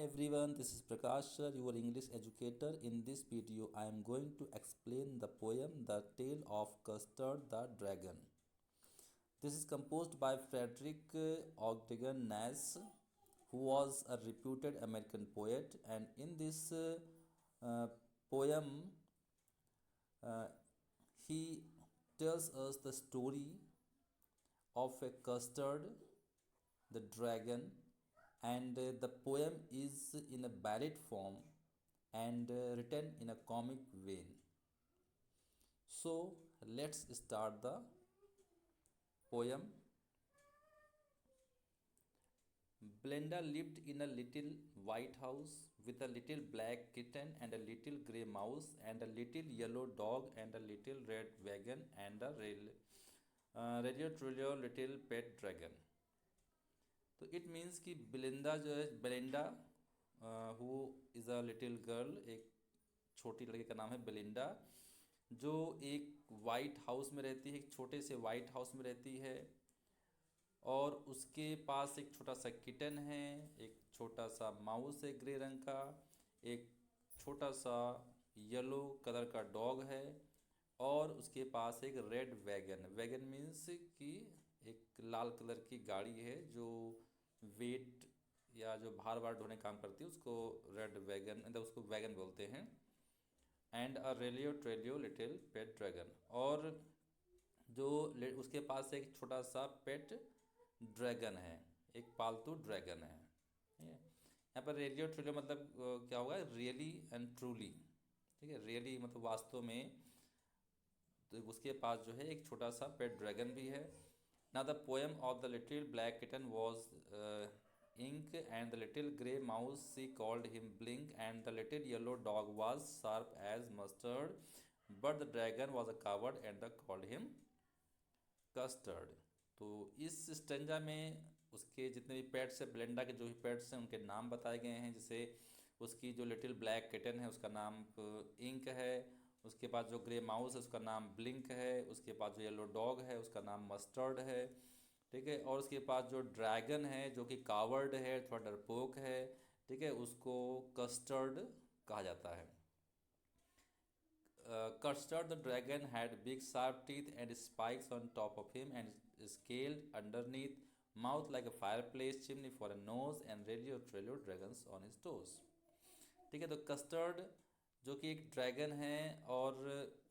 everyone, this is Prakash sir, your English educator. In this video, I am going to explain the poem The Tale of Custard the Dragon. This is composed by Frederick Ogden Nash, who was a reputed American poet. And in this uh, poem, uh, he tells us the story of a custard, the dragon, and the poem is in a ballad form and written in a comic vein. So let's start the poem. Blenda lived in a little white house with a little black kitten and a little grey mouse and a little yellow dog and a little red wagon and a radio trillo little pet dragon. तो it means कि Belinda जो है Belinda who is a little girl, एक छोटी लड़की का नाम है बेलिंडा, जो एक वाइट हाउस में रहती है, एक छोटे से वाइट हाउस में रहती है। और उसके पास एक छोटा सा किटन है, एक छोटा सा माउस है ग्रे रंग का, एक छोटा सा येलो कलर का डॉग है, और उसके पास एक रेड वैगन, वैगन मीन्स कि एक लाल कलर की गाड़ी है जो वेट या जो भार वार ढोने काम करती है, उसको रेड वैगन मतलब उसको वैगन बोलते हैं। And a realio trulio little pet dragon, और जो उसके पास एक छोटा सा पेट ड्रैगन है, एक पालतू ड्रैगन है। ठीक है, यहाँ पर रेलियो ट्रेलियो मतलब क्या होगा, रियली एंड ट्रूली। ठीक है, रियली मतलब वास्तव में, तो उसके पास जो है एक छोटा सा पेट ड्रैगन भी है। ना the poem of the little black kitten was Ink and the little grey mouse she called him Blink and the little yellow dog was sharp as Mustard but the dragon was a coward and the called him Custard. तो इस stanza में उसके जितने भी pets हैं, ब्लेंडा के जो भी पेट्स हैं उनके नाम बताए गए हैं। जैसे उसकी जो लिटिल ब्लैक किटन है उसका नाम इंक है, उसके पास जो ग्रे माउस है उसका नाम ब्लिंक है, उसके पास जो येलो डॉग है उसका नाम मस्टर्ड है। ठीक है, और उसके पास जो ड्रैगन है जो कि कावर्ड है, थोड़ा डरपोक है, ठीक है, उसको कस्टर्ड कहा जाता है। Custard the dragon had big sharp teeth and spikes on top of him and scaled underneath, mouth like a fireplace chimney for a nose and radio trailer dragons on his toes। ठीक है, तो custard जो कि एक dragon है और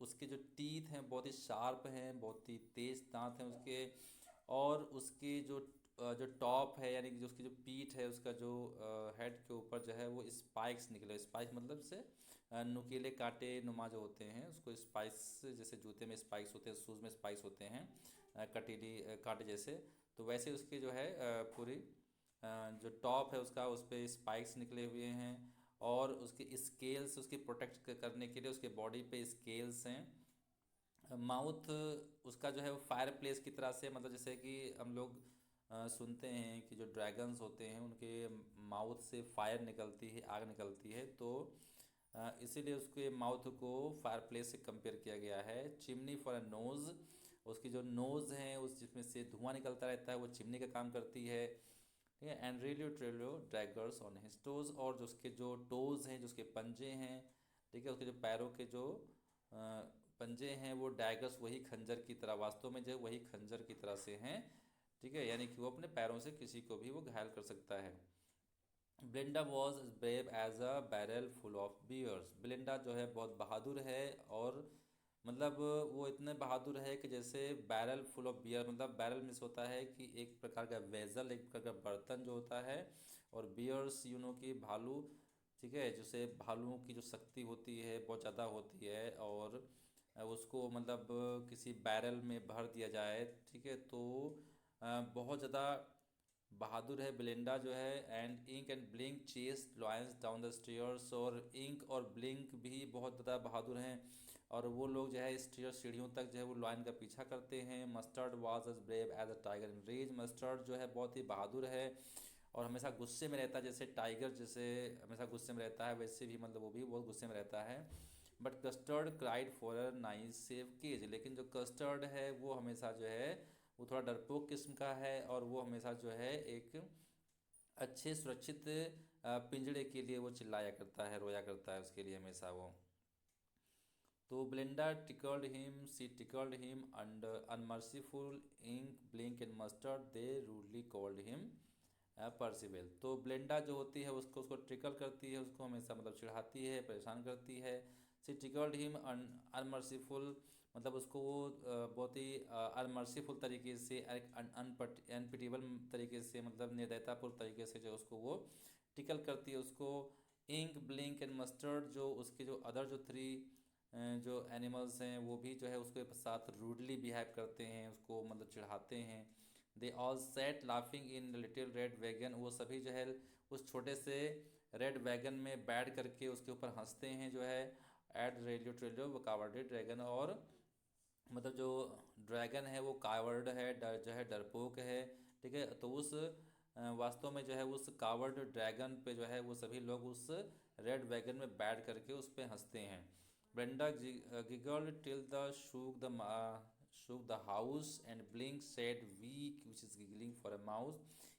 उसके जो टीथ हैं बहुत ही शार्प हैं, बहुत ही तेज दांत हैं उसके, और उसकी जो टॉप है यानी कि जो उसकी जो पीठ है, उसका जो हेड के ऊपर जो है वो स्पाइक्स निकले। स्पाइक्स मतलब से नुकीले कांटे नुमा जो होते हैं उसको स्पाइक्स, जैसे जूते में स्पाइक्स होते हैं, शूज़ में स्पाइक्स होते हैं, कटीली कांटे जैसे, तो वैसे उसके जो है पूरी जो टॉप है उसका, उस पर स्पाइक्स निकले हुए हैं। और उसके स्केल्स उसकी प्रोटेक्ट करने के लिए उसके बॉडी पे स्केल्स हैं। माउथ उसका जो है वो फायर प्लेस की तरह से, मतलब जैसे कि हम लोग सुनते हैं कि जो ड्रैगन्स होते हैं उनके माउथ से फायर निकलती है, आग निकलती है, तो इसीलिए उसके माउथ को फायर प्लेस से कंपेयर किया गया है। चिमनी फॉर अ नोज़, उसकी जो नोज़ है उस जिसमें से धुआं निकलता रहता है वो चिमनी का काम करती है। ठीक है, and रेलियो ट्रेलियो draggers on his toes, और जो उसके जो टोज़ हैं, जो उसके पंजे हैं, ठीक है, उसके जो पैरों के जो पंजे हैं वो डैगर्स, वही खंजर की तरह, वास्तव में जो है वही खंजर की तरह से हैं। ठीक है, यानी कि वो अपने पैरों से किसी को भी वो घायल कर सकता है। Belinda was brave as a barrel full of bears, Belinda जो है बहुत बहादुर है, और मतलब वो इतने बहादुर है कि जैसे बैरल फुल ऑफ बियर, मतलब बैरल मीन्स होता है कि एक प्रकार का वेजल, एक प्रकार का बर्तन जो होता है, और बियर्स यू नो कि भालू। ठीक है, जैसे भालुओं की जो शक्ति होती है बहुत ज़्यादा होती है, और उसको मतलब किसी बैरल में भर दिया जाए, ठीक है, तो बहुत ज़्यादा बहादुर है ब्लिंडा जो है। And Ink and Blink chase lions down the stairs, और इंक और ब्लिंक भी बहुत ज़्यादा बहादुर हैं, और वो लोग जो है स्टेयर सीढ़ियों तक जो है वो लॉयन का पीछा करते हैं। Mustard was as brave as a tiger in rage, Mustard जो है बहुत ही बहादुर है और हमेशा गुस्से में रहता है, जैसे टाइगर जैसे हमेशा गुस्से में रहता है वैसे भी मतलब वो भी बहुत गुस्से में रहता है। But Custard cried for a nice safe cage, लेकिन जो कस्टर्ड है वो हमेशा जो है वो थोड़ा डरपोक किस्म का है, और वो हमेशा जो है एक अच्छे सुरक्षित पिंजड़े के लिए वो चिल्लाया करता है, रोया करता है उसके लिए हमेशा वो। तो ब्लेंडा tickled him, she tickled him, and unmerciful ink, blink and mustard, they rudely called him Percival. तो ब्लेंडा जो होती है उसको उसको ट्रिकल करती है, उसको हमेशा मतलब चिढ़ाती है, परेशान करती है। सी टिकल्ड हिम अनमर्सीफुल, मतलब उसको वो बहुत ही अनमर्सीफुल तरीके से, अनपिटेबल तरीके से, मतलब निर्दयतापूर्ण तरीके से जो उसको वो टिकल करती है उसको। इंक, ब्लिंक एंड मस्टर्ड, जो उसके जो अदर जो थ्री जो एनिमल्स हैं वो भी जो है उसके साथ रूडली बिहेव करते हैं, उसको मतलब चिढ़ाते हैं। They all set laughing in little red wagon, वो सभी जो है उस छोटे से रेड वैगन में बैठ करके उसके ऊपर हंसते हैं जो है। एट रेलियो ट्रेलियो वो कावर्ड ड्रैगन, और मतलब जो ड्रैगन है वो कावर्ड है, डर जो है डरपोक है। ठीक है, तो उस वास्तव में जो है उस कावर्ड ड्रैगन पे जो है वो सभी लोग उस रेड वैगन में बैठ करके उस पे हंसते हैं। Brenda giggled till the shook the house, and Blink said weak, which is giggling for a mouse.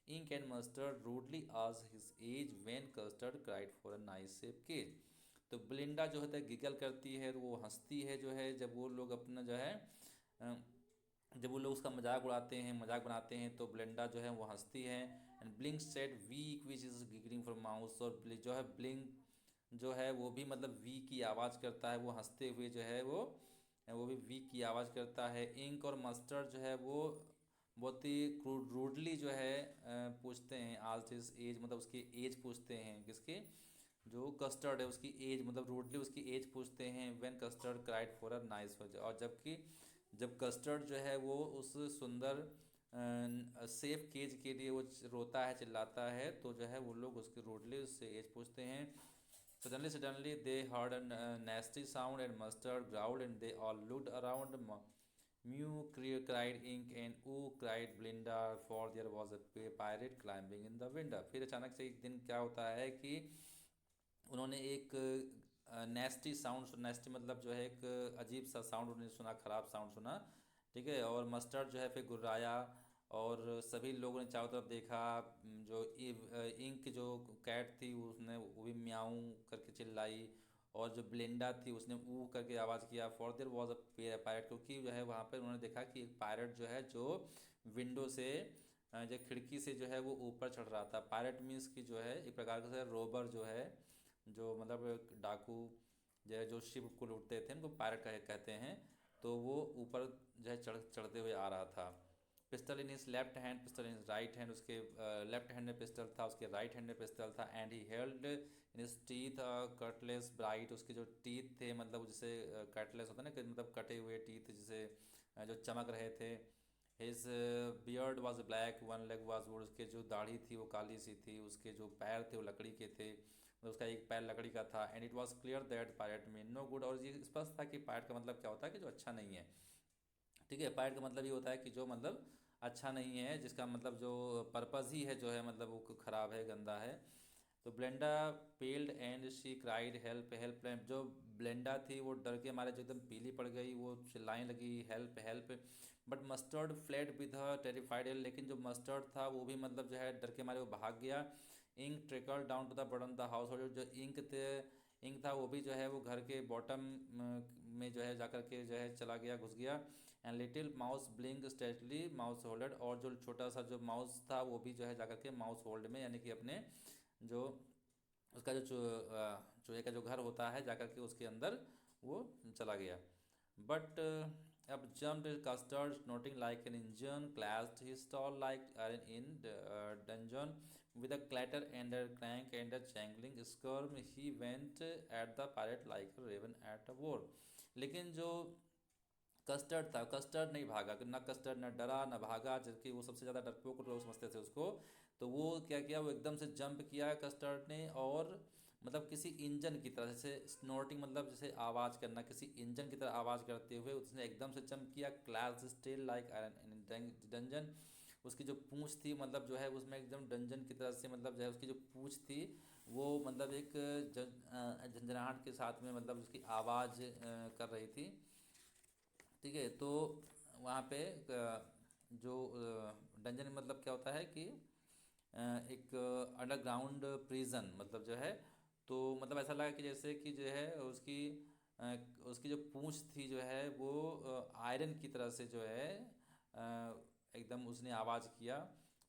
Ink and Mustard rudely asked his age, when Custard cried for a nice safe cage. तो ब्लिंडा जो होता है giggle करती है, वो हंसती है जो है जब वो लोग अपना जो है जब वो लोग उसका मजाक उड़ाते हैं, मजाक बनाते हैं, तो ब्लेंडा जो है वो हंसती है। And Blink said weak, which is giggling for mouse, और जो है ब्लिंक जो है वो भी मतलब वी की आवाज़ करता है, वो हंसते हुए जो है वो भी वी की आवाज़ करता है। इंक और मस्टर्ड जो है वो बहुत ही रूडली जो है पूछते हैं आज इस एज, मतलब उसकी एज पूछते हैं, किसकी, जो कस्टर्ड है उसकी एज, मतलब रूडली उसकी एज पूछते हैं। When custard cried for a nice, और जबकि जब कस्टर्ड जो है वो उस सुंदर सेफ केज के लिए वो रोता है, चिल्लाता है, तो जो है वो लोग उसकी रूडली उससे एज पूछते हैं। Suddenly they heard a nasty sound, and Mustard growled, and they all looked around. Mew cried Ink, and ooh cried Blinda, for there was a pirate climbing in the window. फिर अचानक से एक दिन क्या होता है कि उन्होंने एक नेस्टी साउंड, नेस्टी मतलब जो है एक अजीब सा साउंड उन्होंने सुना, ख़राब साउंड सुना। ठीक है, और मस्टर्ड जो है फिर गुर्राया, और सभी लोगों ने चारों तरफ देखा। जो इंक जो कैट थी उसने वो भी म्याऊं करके चिल्लाई, और जो ब्लेंडा थी उसने ऊ करके आवाज़ किया। For their was a pirate, क्योंकि जो है वहाँ पर उन्होंने देखा कि एक पायरेट जो है जो विंडो से जो खिड़की से जो है वो ऊपर चढ़ रहा था। पायरेट मीन्स की जो है एक प्रकार से रोबर जो है, जो मतलब डाकू जो है जो शिप को लूटते थे उनको पायरेट कहते हैं। तो वो ऊपर जो है चढ़ते हुए आ रहा था। Pistol in his left hand, pistol in his right hand, उसके लेफ्ट हैंड में पिस्टल था, उसके राइट हैंड में पिस्टल था। And he held in his teeth Cutlass bright, उसके जो टीथ थे मतलब जिसे कटलेस होता है ना कि मतलब कटे हुए टीथ जिसे जो चमक रहे थे। His beard was black, one leg was would, उसके जो दाढ़ी थी वो काली सी थी, उसके जो पैर थे वो लकड़ी के थे, मतलब उसका एक पैर लकड़ी का था। And it was clear that pirate mean no good, और ये स्पष्ट था कि पायरेट का मतलब क्या होता है कि जो अच्छा नहीं है। ठीक है, पायरेट का मतलब ये होता है कि जो मतलब अच्छा नहीं है, जिसका मतलब जो पर्पज़ ही है जो है मतलब वो ख़राब है, गंदा है। तो Belinda paled and she cried help help. जो ब्लेंडा थी वो डर के मारे जो एकदम पीली पड़ गई, वो चिल्लाने लगी help help. But mustard fled with her terrified, लेकिन जो मस्टर्ड था वो भी मतलब जो है डर के मारे वो भाग गया। Ink trickle down to the button the household, जो इंक था वो भी जो है वो घर के बॉटम में जो है जाकर के जो है चला गया, घुस गया। And little mouse blink stately mouse holder, और जो छोटा सा जो माउस था वो भी जो है जाकर के माउस होल्ड में, यानी कि अपने जो उसका जो चूहे का जो घर होता है जाकर के उसके अंदर वो चला गया। बट अब jumped custard noting like an engine, clashed he stall like in dungeon, with a clatter and a clank and a jangling skirm, he went at the pirate like a raven at a boar. लेकिन जो custard था, custard नहीं भागा, ना custard ना डरा ना भागा, जबकि वो सबसे ज़्यादा डरपोक लोग समझते थे उसको। तो वो क्या किया, वो एकदम से जंप किया कस्टर्ड ने, और मतलब किसी इंजन की तरह, जैसे स्नोर्टिंग मतलब जैसे आवाज़ करना, किसी इंजन की तरह आवाज़ करते हुए उसने एकदम से जंप किया। क्लैश स्टिल लाइक डंजन, उसकी जो पूँछ थी मतलब जो है उसमें एकदम डंजन की तरह से, मतलब जो है उसकी जो पूँछ थी वो मतलब एक झंझनाहट के साथ में मतलब उसकी आवाज़ कर रही थी। ठीक है, तो वहाँ पे जो डंजन मतलब क्या होता है कि एक अंडरग्राउंड प्रिजन मतलब जो है, तो मतलब ऐसा लगा कि जैसे कि जो है अ, उसकी जो पूंछ थी जो है वो आयरन की तरह से जो है एकदम उसने आवाज़ किया,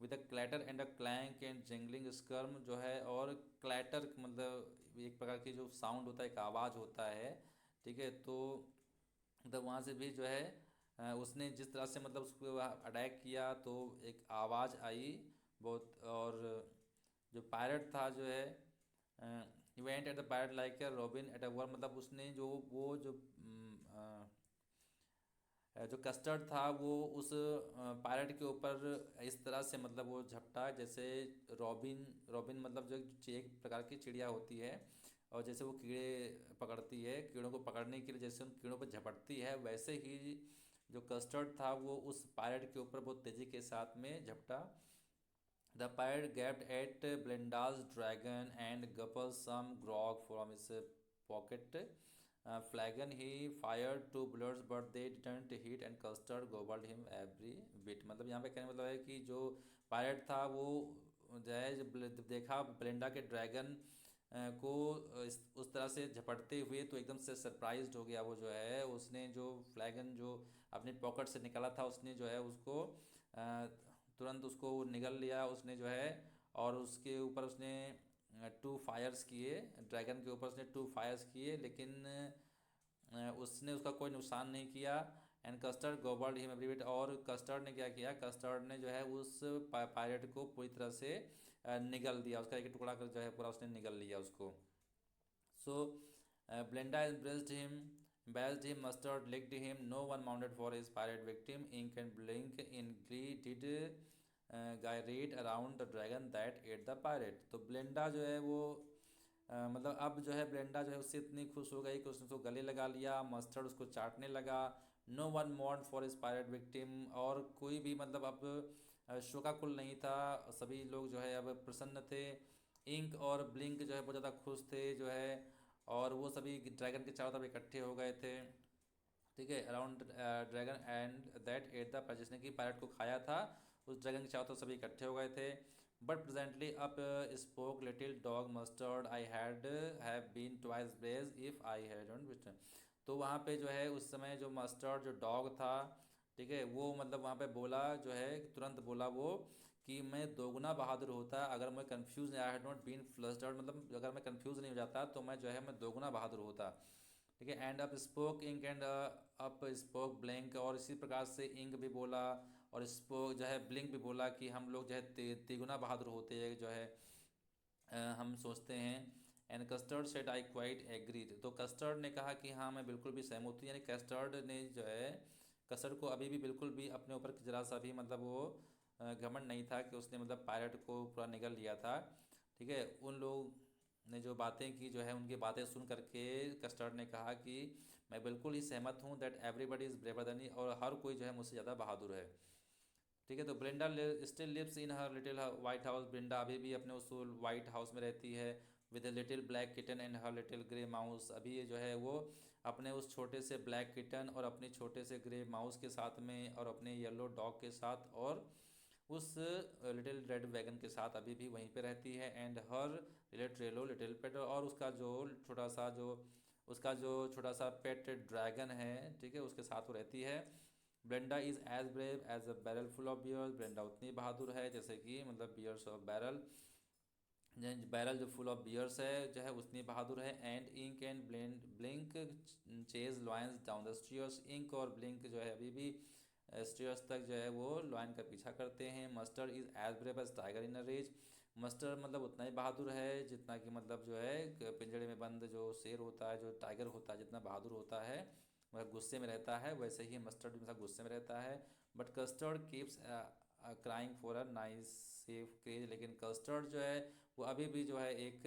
with a clatter and a clank and jingling squirm जो है, और क्लैटर मतलब एक प्रकार की जो साउंड होता है, एक आवाज़ होता है, ठीक है। तो मतलब वहाँ से भी जो है उसने जिस तरह से मतलब उसको अटैक किया तो एक आवाज़ आई बहुत। और जो पायलट था जो है, went at the pilot like a robin at a worm, मतलब उसने जो वो जो जो कस्टर्ड था वो उस पायलट के ऊपर इस तरह से मतलब वो झपटा जैसे रॉबिन, रॉबिन मतलब जो एक प्रकार की चिड़िया होती है, और जैसे वो कीड़े पकड़ती है, कीड़ों को पकड़ने के लिए जैसे उन कीड़ों पर झपटती है, वैसे ही जो कस्टर्ड था वो उस पायलट के ऊपर बहुत तेज़ी के साथ में झपटा। The pirate gaped at Blinda's dragon and gulped some grog from his pocket flagon. He fired two bullets, but they didn't hit, and Custard gobbled him every bit. मतलब यहाँ पे कहने मतलब है कि जो पायलट था वो जो है जब देखा ब्लिंडा के ड्रैगन को उस तरह से झपटते हुए, तो एकदम से सरप्राइज्ड हो गया वो जो है, उसने जो फ्लैगन जो अपने पॉकेट से निकाला था उसने जो है उसको तुरंत उसको निगल लिया उसने जो है, और उसके ऊपर उसने टू फायर्स किए, ड्रैगन के ऊपर उसने टू फायर्स किए, लेकिन उसने उसका कोई नुकसान नहीं किया। And Custard gobbled him every bit, और कस्टर्ड ने क्या किया, कस्टर्ड ने जो है उस पायलट को पूरी तरह से निगल दिया, उसका एक टुकड़ा कर जो है पूरा उसने निगल लिया उसको। So Blenda embraced him, Mustard licked him. No one mounted for his pirate victim. Ink and Blink in glee did gyrate around the dragon that ate the pirate. तो ब्लेंडा जो है वो मतलब अब जो है ब्लेंडा जो है उससे इतनी खुश हो गई कि उसने उसको गले लगा लिया, मस्टर्ड उसको चाटने लगा। No one mourned for his pirate victim, और कोई भी मतलब अब शोकाकुल नहीं था, सभी लोग जो है अब प्रसन्न थे। इंक और ब्लिंक जो है बहुत ज़्यादा खुश थे जो है, और वो सभी ड्रैगन के चारों तरफ इकट्ठे हो गए थे, ठीक है, around dragon and that at the जिसने कि पैरट को खाया था, उस ड्रैगन के चारों तरफ सभी इकट्ठे हो गए थे। But presently up spoke little dog Mustard, I had have been twice brave if I had whiston. तो वहाँ पे जो है उस समय जो मस्टर्ड जो डॉग था, ठीक है, वो मतलब वहाँ पे बोला जो है, तुरंत बोला वो कि मैं दोगुना बहादुर होता अगर मैं confuse, I had not been flustered, मतलब अगर मैं कंफ्यूज नहीं हो जाता तो मैं जो है मैं दोगुना बहादुर होता, ठीक है। And up spoke Ink and up spoke Blink, और इसी प्रकार से इंक भी बोला और स्पोक जो है ब्लिंक भी बोला कि हम लोग जो है तिगुना बहादुर होते हैं जो है हम सोचते हैं। And custard said I quite agreed, तो कस्टर्ड ने कहा कि हाँ मैं बिल्कुल भी सहमत हूँ, यानी कस्टर्ड ने जो है, कस्टर्ड को अभी भी बिल्कुल भी अपने ऊपर जरा सा भी मतलब वो घमंड नहीं था कि उसने मतलब पायलट को पूरा निगल लिया था, ठीक है। उन लोग ने जो बातें की जो है, उनकी बातें सुन करके कस्टर्ड ने कहा कि मैं बिल्कुल ही सहमत हूँ, that everybody is braver than me, और हर कोई जो है मुझसे ज़्यादा बहादुर है, ठीक है। तो Brenda still lives in her little white house, Brenda अभी भी अपने उस वाइट हाउस में रहती है, with a little black kitten and her little grey mouse, अभी ये जो है वो अपने उस छोटे से ब्लैक किटन और अपने छोटे से ग्रे माउस के साथ में, और अपने येलो डॉग के साथ, और उस लिटिल रेड वैगन के साथ अभी भी वहीं पे रहती है। And her little Trello little पेट, और उसका जो छोटा सा पेट ड्रैगन है, ठीक है, उसके साथ वो रहती है। Belinda is as brave as a barrel full of bears, Belinda उतनी बहादुर है जैसे कि मतलब बियर्स ऑफ बैरल, बैरल जो फुल ऑफ बियर्स है जो है उतनी बहादुर है। And Ink and Blink chase lions down the stairs, Ink और ब्लिंक जो है अभी भी स्ट्रीयर्स तक जो है वो लॉयन का पीछा करते हैं। Mustard is as brave as tiger in a rage, Mustard मतलब उतना ही बहादुर है जितना कि मतलब जो है पिंजड़े में बंद जो शेर होता है, जो टाइगर होता है, जितना बहादुर होता है वह गुस्से में रहता है, वैसे ही मस्टर्ड भी हमेशा गुस्से में रहता है। But custard keeps crying for a nice safe craze, लेकिन कस्टर्ड जो है वो अभी भी जो है एक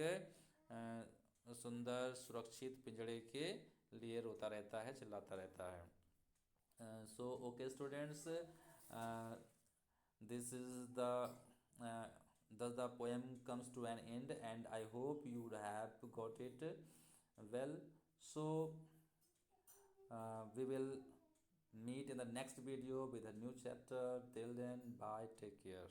सुंदर सुरक्षित पिंजड़े के लिए रोता रहता है, चिल्लाता रहता है। So okay students, this is thus the poem comes to an end, and I hope you would have got it well. So we will meet in the next video with a new chapter. Till then, bye, take care.